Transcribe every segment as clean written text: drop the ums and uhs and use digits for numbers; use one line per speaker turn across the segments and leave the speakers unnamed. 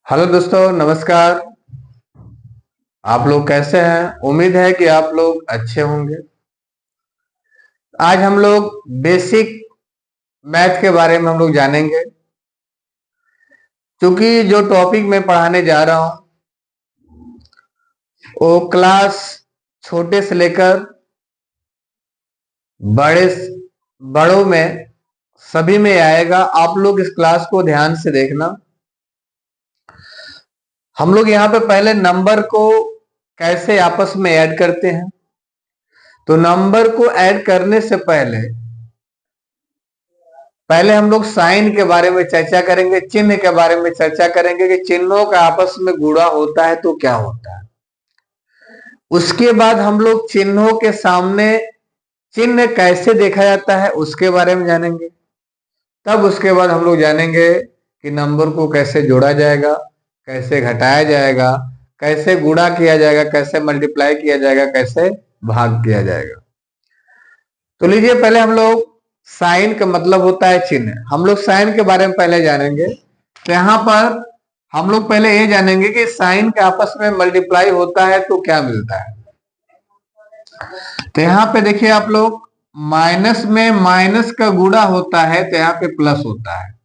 Hello दोस्तों, नमस्कार। आप लोग कैसे हैं? उम्मीद है कि आप लोग अच्छे होंगे। आज हम लोग बेसिक मैथ के बारे में हम लोग जानेंगे। क्योंकि जो टॉपिक मैं पढ़ाने जा रहा हूं वो क्लास छोटे से लेकर बड़े बड़ों में सभी में आएगा। आप लोग इस क्लास को ध्यान से देखना। हम लोग यहाँ पे पहले नंबर को कैसे आपस में ऐड करते हैं। तो नंबर को ऐड करने से पहले पहले हम लोग साइन के बारे में चर्चा करेंगे, चिन्ह के बारे में चर्चा करेंगे कि चिन्हों का आपस में गुणा होता है तो क्या होता है। उसके बाद हम लोग चिन्हों के सामने चिन्ह कैसे देखा जाता है उसके बारे में जानेंगे। तब उसके बाद हम लोग जानेंगे कि नंबर को कैसे जोड़ा जाएगा, कैसे घटाया जाएगा, कैसे गुणा किया जाएगा, कैसे मल्टीप्लाई किया जाएगा, कैसे भाग किया जाएगा। तो लीजिए, पहले हम लोग साइन का मतलब होता है चिन्ह। हम लोग साइन के बारे में पहले जानेंगे। तो यहाँ पर हम लोग पहले ये जानेंगे कि साइन के आपस में मल्टीप्लाई होता है तो क्या मिलता है। तो यहाँ पे देखिए आप लोग, माइनस में माइनस का गुणा होता है तो यहाँ पे प्लस होता है।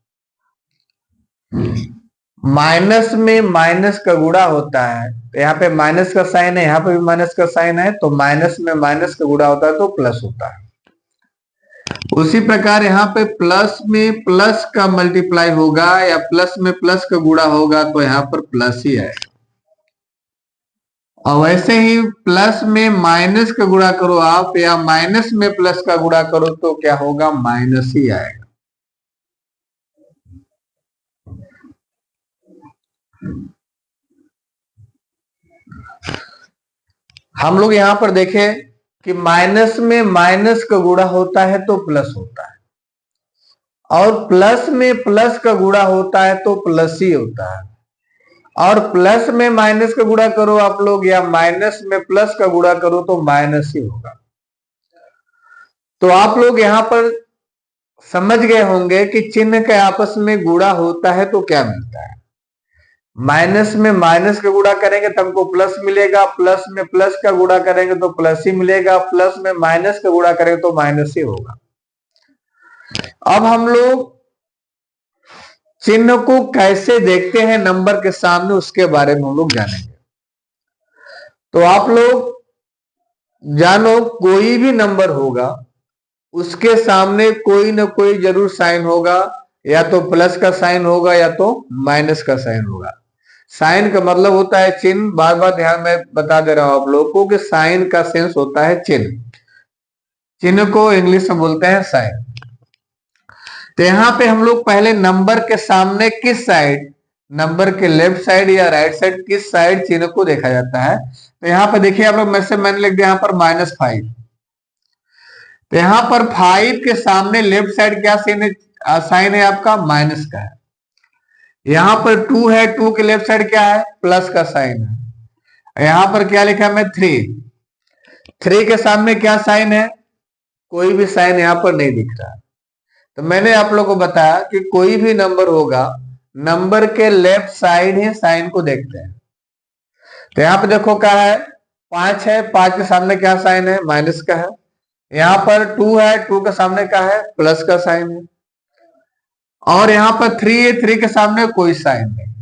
माइनस में माइनस का गुणा होता है तो यहाँ पे माइनस का साइन है, यहाँ पे भी माइनस का साइन है, तो माइनस में माइनस का गुणा होता है तो प्लस होता है। उसी प्रकार यहाँ पे प्लस में प्लस का मल्टीप्लाई होगा या प्लस में प्लस का गुणा होगा तो यहाँ पर प्लस ही है। और वैसे ही प्लस में माइनस का गुणा करो आप या माइनस में प्लस का गुणा करो तो क्या होगा, माइनस ही आएगा। हम लोग यहाँ पर देखें कि माइनस में माइनस का गुणा होता है तो प्लस होता है, और प्लस में प्लस का गुणा होता है तो प्लस ही होता है। और प्लस में माइनस का गुणा करो आप लोग या माइनस में प्लस का गुणा करो तो माइनस ही होगा। तो आप लोग यहाँ पर समझ गए होंगे कि चिन्ह के आपस में गुणा होता है तो क्या मिलता है। माइनस में माइनस का गुणा करेंगे तो हमको प्लस मिलेगा, प्लस में प्लस का गुणा करेंगे तो प्लस ही मिलेगा, प्लस में माइनस का गुणा करेंगे तो माइनस ही होगा। अब हम लोग चिन्ह को कैसे देखते हैं नंबर के सामने उसके बारे में हम लोग जानेंगे। तो आप लोग जानो, कोई भी नंबर होगा उसके सामने कोई ना कोई जरूर साइन होगा, या तो प्लस का साइन होगा या तो माइनस का साइन होगा। साइन का मतलब होता है चिन्ह। बार बार ध्यान में बता दे रहा हूं आप लोगों को कि साइन का सेंस होता है चिन्ह। चिन्ह को इंग्लिश में बोलते हैं साइन। तो यहाँ पे हम लोग पहले नंबर के सामने किस साइड, नंबर के लेफ्ट साइड या राइट साइड, किस साइड चिन्ह को देखा जाता है। तो यहाँ पे देखिए आप लोग, मैंने लिख दिया यहाँ पर -5। तो यहाँ पर 5 के सामने लेफ्ट साइड क्या साइन है आपका, माइनस का है। यहाँ पर 2 है, 2 के लेफ्ट साइड क्या है, प्लस का साइन है। यहाँ पर क्या लिखा है, मैं 3 के सामने क्या साइन है, कोई भी साइन यहाँ पर नहीं दिख रहा। तो मैंने आप लोगों को बताया कि कोई भी नंबर होगा, नंबर के लेफ्ट साइड ही साइन को देखते हैं। तो यहाँ पे देखो क्या है, 5 है, 5 के सामने क्या साइन है, माइनस का है। यहाँ पर 2 है, 2 के सामने क्या है, प्लस का साइन है। और यहाँ पर 3 है, 3 के सामने कोई साइन नहीं।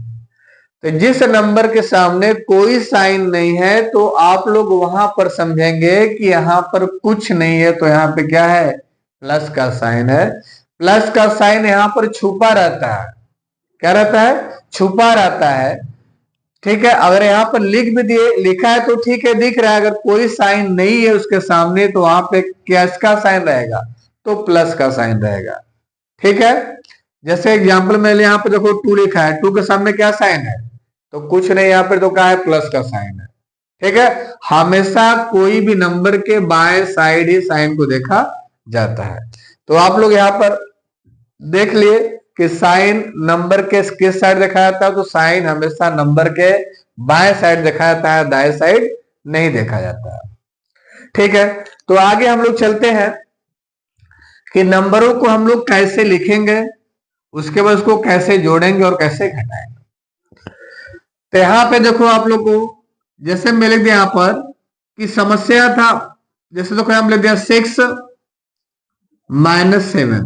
तो जिस नंबर के सामने कोई साइन नहीं है तो आप लोग वहां पर समझेंगे कि यहाँ पर कुछ नहीं है। तो यहाँ पे क्या है, प्लस का साइन है। प्लस का साइन यहाँ पर छुपा रहता है। क्या रहता है, छुपा रहता है। ठीक है, अगर यहाँ पर लिख भी दिए, लिखा है तो ठीक है, दिख रहा है। अगर कोई साइन नहीं है उसके सामने तो वहां पे क्या इसका साइन रहेगा, तो प्लस का साइन रहेगा। ठीक है, जैसे एग्जाम्पल में यहाँ पे देखो 2 लिखा है, 2 के सामने क्या साइन है, तो कुछ नहीं, यहाँ पे तो क्या है, प्लस का साइन है। ठीक है, हमेशा कोई भी नंबर के बाएं साइड ही साइन को देखा जाता है। तो आप लोग यहाँ पर देख लिए कि साइन नंबर के किस साइड देखा जाता है। तो साइन हमेशा नंबर के बाएं साइड देखा जाता है, दाएं साइड नहीं देखा जाता है। ठीक है, तो आगे हम लोग चलते हैं कि नंबरों को हम लोग कैसे लिखेंगे, उसके बाद उसको कैसे जोड़ेंगे और कैसे घटाएंगे। तो यहां पे देखो आप लोग को, जैसे मैं लिख दिया यहां पर कि समस्या था, जैसे देखो हम लिख दिया 6 - 7।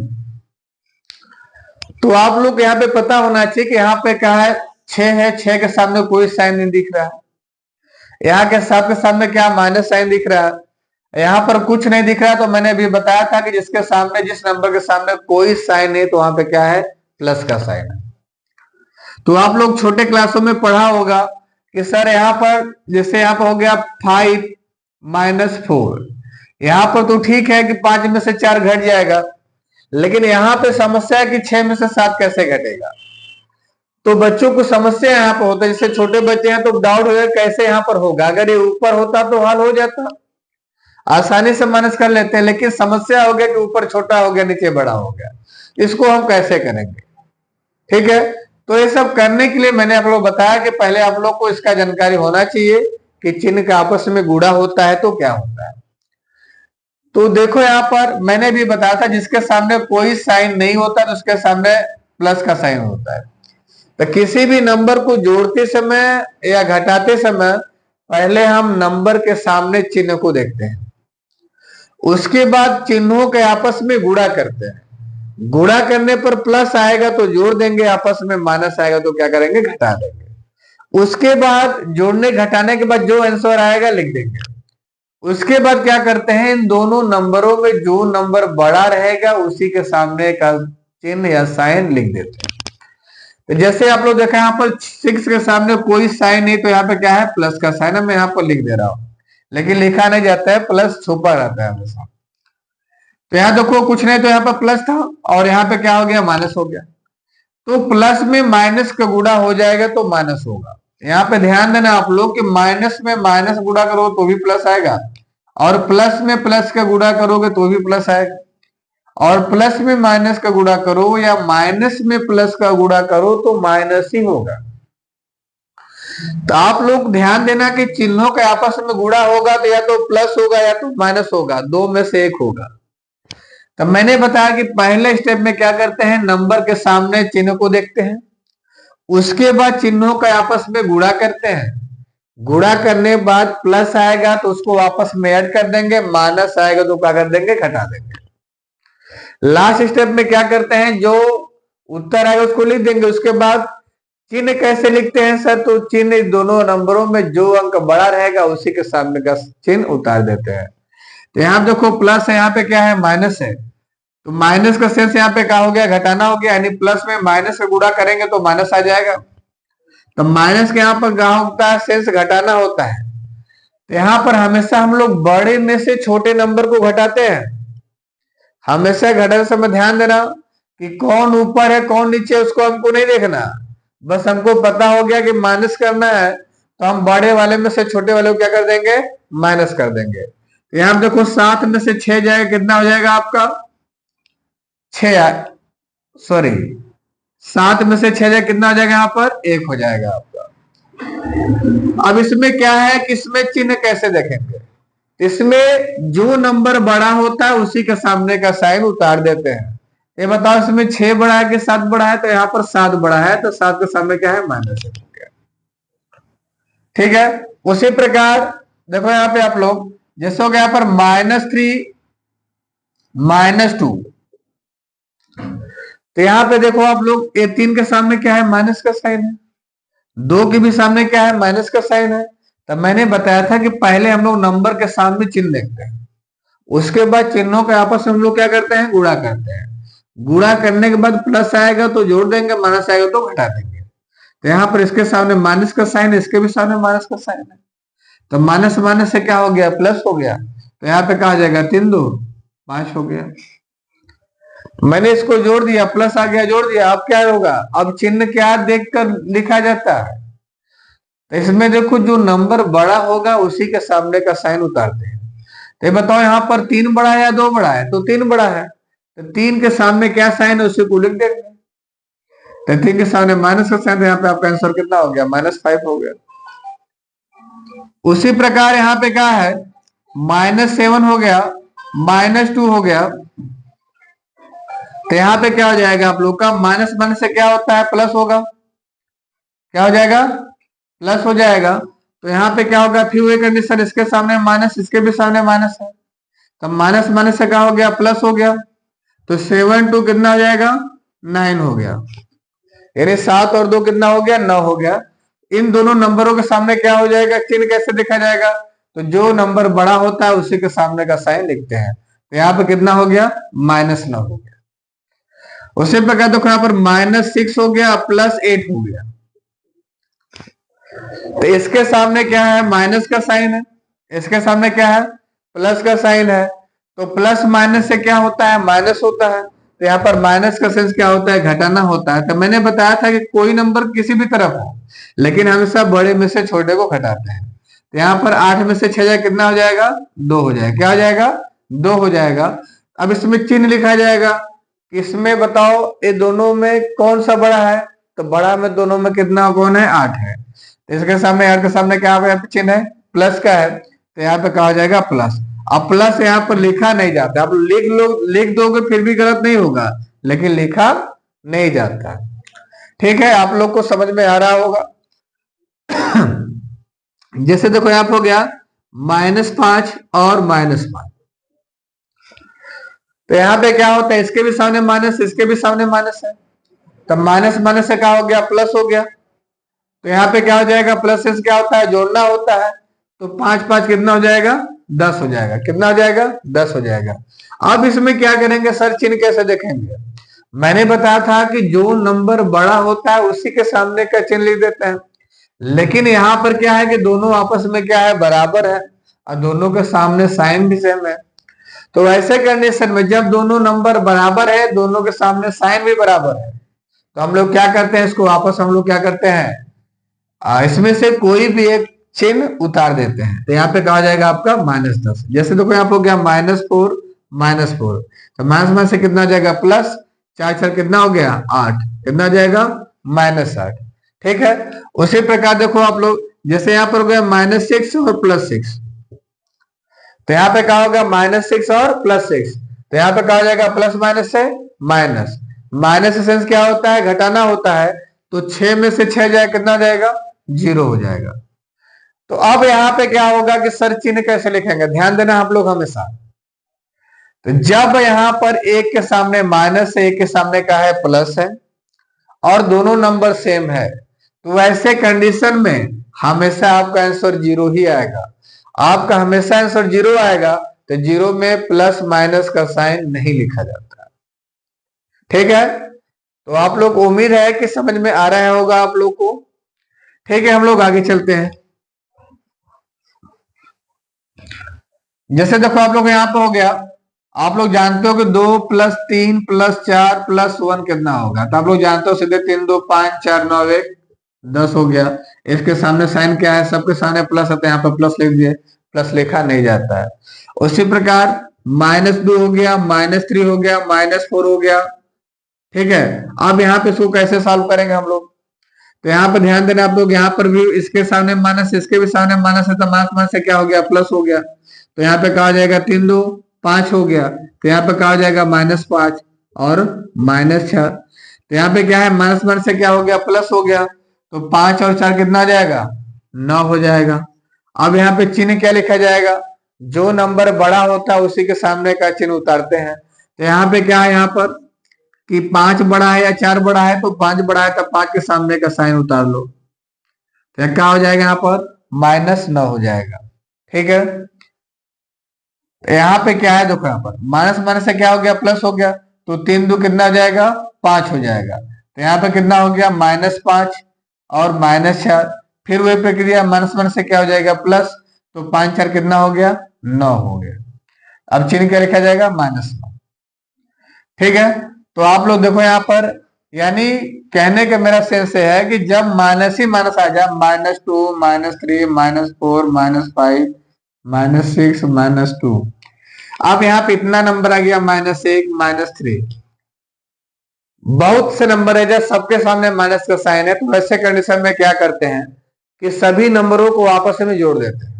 तो आप लोग यहाँ पे पता होना चाहिए कि यहाँ पे क्या है, 6 है, 6 के सामने कोई साइन नहीं दिख रहा है। यहाँ के 7 के सामने क्या माइनस साइन दिख रहा है, यहाँ पर कुछ नहीं दिख रहा है। तो मैंने अभी बताया था कि जिसके सामने, जिस नंबर के सामने कोई साइन नहीं, तो वहां पे क्या है, प्लस का साइन है। तो आप लोग छोटे क्लासों में पढ़ा होगा कि सर यहाँ पर जैसे यहाँ पर हो गया 5 - 4, यहाँ पर तो ठीक है कि 5 में से 4 घट जाएगा, लेकिन यहाँ पे समस्या है कि 6 में से 7 कैसे घटेगा। तो बच्चों को समस्या यहाँ पर होता है, जैसे छोटे बच्चे हैं तो डाउट हो जाए कैसे यहाँ पर होगा। अगर ये ऊपर होता तो हल हो जाता, आसानी से माइनस कर लेते हैं, लेकिन समस्या हो गया कि ऊपर छोटा हो गया, नीचे बड़ा हो गया, इसको हम कैसे करेंगे। ठीक है, तो ये सब करने के लिए मैंने आप लोग बताया कि पहले आप लोग को इसका जानकारी होना चाहिए कि चिन्ह का आपस में गुणा होता है तो क्या होता है। तो देखो यहाँ पर मैंने भी बताया था, जिसके सामने कोई साइन नहीं होता तो उसके सामने प्लस का साइन होता है। तो किसी भी नंबर को जोड़ते समय या घटाते समय पहले हम नंबर के सामने चिन्ह को देखते हैं, उसके बाद चिन्हों के आपस में गुणा करते हैं। गुणा करने पर प्लस आएगा तो जोड़ देंगे, आपस में माइनस आएगा तो क्या करेंगे, घटा देंगे। उसके बाद जोड़ने घटाने के बाद जो आंसर आएगा लिख देंगे। उसके बाद क्या करते हैं, इन दोनों नंबरों में जो नंबर बड़ा रहेगा उसी के सामने का चिन्ह या साइन लिख देते हैं। तो जैसे आप लोग देखा यहाँ पर 6 के सामने कोई साइन नहीं, तो यहाँ पे क्या है, प्लस का साइन है। मैं यहाँ पर लिख दे रहा हूं, लेकिन लिखा नहीं जाता है, प्लस छुपा रहता है हमेशा। तो यहाँ देखो कुछ नहीं, तो यहाँ पर प्लस था और यहाँ पे क्या हो गया, माइनस हो गया। तो प्लस में माइनस का गुणा हो जाएगा तो माइनस होगा। यहाँ पे ध्यान देना आप लोग कि माइनस में माइनस गुणा करो तो भी प्लस आएगा, और प्लस में प्लस का गुणा करोगे तो भी प्लस आएगा, और प्लस में माइनस का गुणा करो या माइनस में प्लस का गुणा करो तो माइनस ही होगा। तो आप लोग ध्यान देना कि चिन्हों के आपस में गुणा होगा तो या तो प्लस होगा या तो माइनस होगा, दो में से एक होगा। तो मैंने बताया कि पहले स्टेप में क्या करते हैं, नंबर के सामने चिन्ह को देखते हैं, उसके बाद चिन्हों का आपस में गुणा करते हैं। गुणा करने बाद प्लस आएगा तो उसको आपस में ऐड कर देंगे, माइनस आएगा तो क्या कर देंगे, घटा देंगे। लास्ट स्टेप में क्या करते हैं, जो उत्तर आएगा उसको लिख देंगे। उसके बाद चिन्ह कैसे लिखते हैं सर, तो चिन्ह दोनों नंबरों में जो अंक बड़ा रहेगा उसी के सामने का चिन्ह उतार देते हैं। तो यहाँ देखो प्लस है, यहाँ पे क्या है, माइनस है, तो माइनस का सेंस यहाँ पे क्या हो गया, घटाना हो गया, यानी प्लस में माइनस का गुणा करेंगे तो माइनस आ जाएगा। तो माइनस के यहाँ पर क्या होता है, सेंस घटाना होता है। तो यहाँ पर हमेशा हम लोग बड़े में से छोटे नंबर को घटाते हैं। हमेशा घटाते समय ध्यान देना कि कौन ऊपर है कौन नीचे, उसको हमको नहीं देखना, बस हमको पता हो गया कि माइनस करना है तो हम बड़े वाले में से छोटे वाले को क्या कर देंगे, माइनस कर देंगे। तो यहाँ देखो 7 में से 6 जाएगा, कितना हो जाएगा आपका, 7 में से 6 जाएगा, कितना हो जाएगा, यहाँ पर 1 हो जाएगा आपका। अब इसमें क्या है कि इसमें चिन्ह कैसे देखेंगे, इसमें जो नंबर बड़ा होता है उसी के सामने का साइन उतार देते हैं। ये बताओ इसमें 6 बड़ा है कि 7 बड़ा है, तो यहाँ पर 7 बड़ा है, तो 7 के सामने क्या है, माइनस है। ठीक है, उसी प्रकार देखो यहाँ पे आप लोग, जैसे हो गया यहाँ पर -3 - 2, तो यहाँ पे देखो आप लोग, ये 3 के सामने क्या है, माइनस का साइन है, 2 के भी सामने क्या है, माइनस का साइन है। तो मैंने बताया था कि पहले हम लोग नंबर के सामने चिन्ह देखते हैं, उसके बाद चिन्हों के आपस में हम लोग क्या करते हैं, गुणा करते हैं। गुणा करने के बाद प्लस आएगा तो जोड़ देंगे, माइनस आएगा तो घटा देंगे। तो यहाँ पर इसके सामने माइनस का साइन है, इसके भी सामने माइनस का साइन है, तो माइनस माइनस से क्या हो गया, प्लस हो गया। तो यहाँ पे क्या हो जाएगा, 3 2 5 हो गया। मैंने इसको जोड़ दिया, प्लस आ गया, जोड़ दिया, अब क्या होगा, अब चिन्ह क्या देखकर लिखा जाता है, तो इसमें देखो जो नंबर बड़ा होगा उसी के सामने का साइन उतारते हैं। तो बताओ यहाँ पर 3 बड़ा है या 2 बड़ा है, तो 3 बड़ा है, तो 3 के सामने क्या साइन है उसी को लिख देंगे। तो 3 के सामने माइनस का साइन, यहाँ पे आपका आंसर कितना हो गया, -5 हो गया। उसी प्रकार यहाँ पे क्या है, -7 हो गया, -2 हो गया। तो यहाँ पे क्या हो जाएगा आप लोग का, माइनस माइनस से क्या होता है, प्लस होगा, क्या हो जाएगा, प्लस हो जाएगा। तो यहाँ पे क्या होगा, फिर वही कंडीशन, इसके सामने माइनस, इसके भी सामने माइनस है, तो माइनस माइनस से क्या हो गया, प्लस हो गया। तो 7 2 कितना हो जाएगा, 9 हो गया। यानी 7 और 2 कितना हो गया, 9 हो गया। इन दोनों नंबरों के सामने क्या हो जाएगा, चिन्ह कैसे देखा जाएगा, तो जो नंबर बड़ा होता है उसी के सामने का साइन लिखते हैं। तो यहाँ पे कितना हो गया, -9 हो गया। उसी प्रकार देखो यहाँ पर -6 हो गया, +8 हो गया। तो इसके सामने क्या है, माइनस का साइन है, इसके सामने क्या है, प्लस का साइन है। तो प्लस माइनस से क्या होता है, माइनस होता है। तो यहाँ पर माइनस का सेंस क्या होता है, घटाना होता है। तो मैंने बताया था कि कोई नंबर किसी भी तरफ हो, लेकिन हमेशा बड़े में से छोटे को घटाते हैं। तो यहाँ पर 8 में से 6 जाए कितना हो जाएगा, 2 हो जाएगा। क्या हो जाएगा, 2 हो जाएगा। अब इसमें चिन्ह लिखा जाएगा, इसमें बताओ ये दोनों में कौन सा बड़ा है, तो बड़ा में दोनों में कितना कौन है, 8 है। तो इसके सामने, यार के सामने क्या है, चिन्ह है प्लस का है, तो यहाँ पे कहा जाएगा प्लस। अब प्लस यहाँ पर लिखा नहीं जाता, आप लिख दोगे फिर भी गलत नहीं होगा, लेकिन लिखा नहीं जाता। ठीक है, आप लोग को समझ में आ रहा होगा। जैसे देखो यहाँ पे हो गया -5 और -5, तो यहाँ पे क्या होता है, इसके भी सामने माइनस, इसके भी सामने माइनस है, तब माइनस माइनस से क्या हो गया, प्लस हो गया। तो यहाँ पे क्या हो जाएगा, प्लस से क्या होता है, जोड़ना होता है। तो 5 5 कितना हो जाएगा, 10 हो जाएगा। कितना हो जाएगा, 10 हो जाएगा। अब इसमें क्या करेंगे सर, चिन्ह कैसे देखेंगे। मैंने बताया था कि जो नंबर बड़ा होता है उसी के सामने का चिन्ह लिख देते हैं, लेकिन यहाँ पर क्या है कि दोनों आपस में क्या है, बराबर है, और दोनों के सामने साइन भी सेम है। तो ऐसे कंडीशन में जब दोनों नंबर बराबर है, दोनों के सामने साइन भी बराबर है, तो हम लोग क्या करते हैं, इसको वापस हम लोग क्या करते हैं, इसमें से कोई भी एक चिन्ह उतार देते हैं। तो यहाँ पे कहा जाएगा आपका -10। जैसे देखो यहाँ पे हो गया -4 -4, तो माइनस से कितना हो जाएगा, प्लस, 4 4 कितना हो गया, 8, कितना हो जाएगा, -8। ठीक है, उसी प्रकार देखो आप लोग, जैसे यहाँ पर हो गया -6 और +6, तो यहाँ पे क्या होगा, -6 और +6, तो यहाँ पे कहा जाएगा प्लस माइनस से माइनस। माइनस सेंस क्या होता है, घटाना होता है। तो 6 में से 6 जाए कितना जाएगा, 0 हो जाएगा। तो अब यहाँ पे क्या होगा कि सर चिन्ह कैसे लिखेंगे, ध्यान देना आप लोग हमेशा। तो जब यहाँ पर एक के सामने माइनस है, एक के सामने का है प्लस है, और दोनों नंबर सेम है, तो वैसे कंडीशन में हमेशा आपका आंसर 0 ही आएगा। आपका हमेशा आंसर 0 आएगा। तो 0 में प्लस माइनस का साइन नहीं लिखा जाता। ठीक है, तो आप लोग, उम्मीद है कि समझ में आ रहा होगा आप लोग को। ठीक है, हम लोग आगे चलते हैं। जैसे देखो आप लोग यहाँ पे हो गया, आप लोग जानते हो कि 2 + 3 + 4 + 1 कितना होगा, तो आप लोग जानते हो सीधे 3 2 5 4 9 1 10 हो गया। इसके सामने साइन क्या है, सबके सामने प्लस होता है, यहाँ पर प्लस लिख दिए, प्लस लिखा नहीं जाता है। उसी प्रकार -2 हो गया, -3 हो गया, -4 हो गया। ठीक है, अब यहाँ पे इसको कैसे सॉल्व करेंगे हम लोग, तो यहाँ पर ध्यान देना आप लोग, यहाँ पर भी इसके सामने माइनस, इसके भी सामने माइनस है, तो माइनस से क्या हो गया, प्लस हो गया। तो यहाँ पे कहा जाएगा 3 2 5 हो गया, तो यहाँ पे कहा जाएगा -5 और -6। तो यहाँ पे क्या है, माइनस से क्या हो गया, प्लस हो गया। तो 5 और 4 कितना आ जाएगा, 9 हो जाएगा। अब यहाँ पे चिन्ह क्या लिखा जाएगा, जो नंबर बड़ा होता है उसी के सामने का चिन्ह उतारते हैं। तो यहाँ पे क्या है, यहाँ पर कि 5 बड़ा है या 4 बड़ा है, तो 5 बड़ा है तो 5 के सामने का साइन उतार लो। तो क्या हो जाएगा, यहाँ पर -9 हो जाएगा। ठीक है, यहाँ पे क्या है, देखो यहाँ पर माइनस माइनस से क्या हो गया, प्लस हो गया। तो 3 2 कितना हो जाएगा, 5 हो जाएगा। तो यहाँ पे कितना हो गया, -5 और -4, फिर वही प्रक्रिया, माइनस माइनस से क्या हो जाएगा, प्लस। तो 5 4 कितना हो गया, 9 हो गया। अब चिन्ह क्या लिखा जाएगा, -9। ठीक है, तो आप लोग देखो यहाँ पर, यानी कहने का मेरा सेंस है कि जब माइनस ही माइनस आ जाए, -2 -3 -4 -5 -6 -2, अब यहाँ पे इतना नंबर आ गया, -1 -3, बहुत से नंबर है जब सबके सामने माइनस का साइन है। तो वैसे कंडीशन में क्या करते हैं कि सभी नंबरों को आपस में जोड़ देते हैं,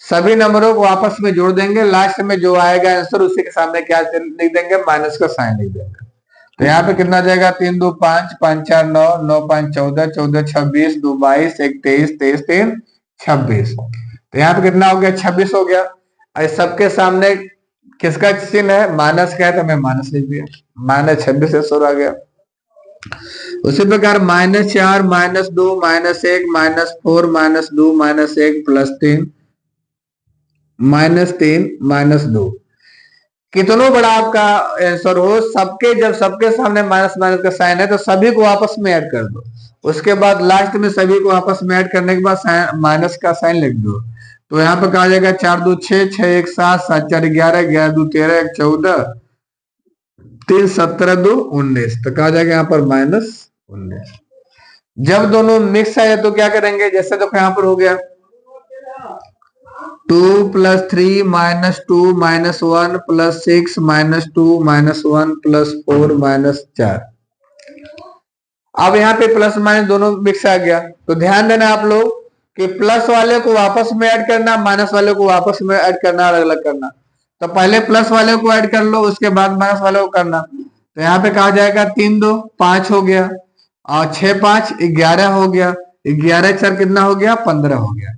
सभी नंबरों को आपस में जोड़ देंगे, लास्ट में जो आएगा आंसर उसी के सामने क्या लिख देंगे, माइनस का साइन लिख देंगे। तो यहाँ पे कितना जाएगा, 3 2 5, 5 4 9, 9 5 14, 14 26, 2 22, 1 23, 23 3 26। तो यहाँ पे कितना हो गया, 26 हो गया। इस सबके सामने किसका चिन्ह है, माइनस का है, तो मैं माइनस लिख दिया, -26 ऐसा आ गया। उसी प्रकार -4, -2, -1, -4, -2, -1, +3, -3, -2। कितनों बड़ा आपका आंसर हो, सबके जब सबके सामने माइनस माइनस का साइन है तो सभी को आपस में ऐड कर दो। उसके बाद लास्ट में सभी को आपस में ऐड करने के बाद माइनस का साइन लिख दो। तो यहाँ पे कहा जाएगा 4 2 6, 6 1 7, 7 4 11, 11 2 13, 1 14, 3 17 2 19। तो कहा जाएगा यहाँ पर -19। जब दोनों मिक्स है तो क्या करेंगे, जैसे देखो यहाँ पर हो गया 2 + 3 -2 -1 +6 -2 -1 +4 -4। अब यहाँ पे प्लस माइनस दोनों मिक्स आ गया। तो ध्यान देना आप लोग कि प्लस वाले को वापस में ऐड करना, माइनस वाले को वापस में ऐड करना, अलग अलग करना। तो पहले प्लस वाले को ऐड कर लो, उसके बाद माइनस वाले को करना। तो यहाँ पे कहा जाएगा 3 2 5 हो गया, और 6 5 11 हो गया, 11 4 कितना हो गया, 15 हो गया।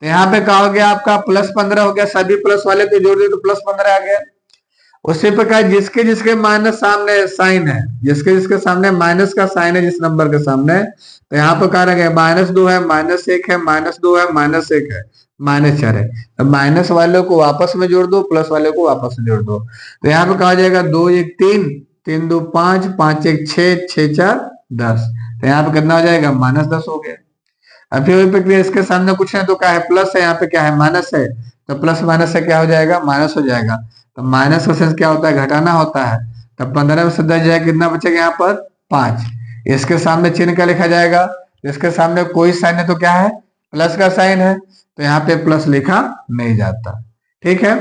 तो यहाँ पे कहा हो गया आपका +15 हो गया, सभी प्लस वाले को जोड़ दिए तो +15 आ गया। उसी प्रकार जिसके जिसके माइनस सामने साइन है, जिसके जिसके सामने माइनस का साइन है जिस नंबर के सामने, तो यहाँ पर कहा गया -2 है, -1 है, -2 है, -1 है, -4 है। तो माइनस वाले को वापस में जोड़ दो, प्लस वाले को वापस में जोड़ दो। तो यहाँ पे कहा जाएगा 2 1 3, 3 2 5, 5 1 6, 6 4 10। तो यहाँ पे कितना हो जाएगा, -10 हो गया। अब फिर वही प्रक्रिया, इसके सामने कुछ है तो क्या है, प्लस है, यहाँ पे क्या है, माइनस है, तो प्लस माइनस से क्या हो जाएगा, माइनस हो जाएगा। तो माइनस का सेंस क्या होता है, घटाना होता है। तब 15 में से 10 जाएगा, कितना बचेगा यहाँ पर, 5। इसके सामने चिन्ह क्या लिखा जाएगा, इसके सामने कोई साइन है तो क्या है, प्लस का साइन है, तो यहाँ पे प्लस लिखा नहीं जाता। ठीक है।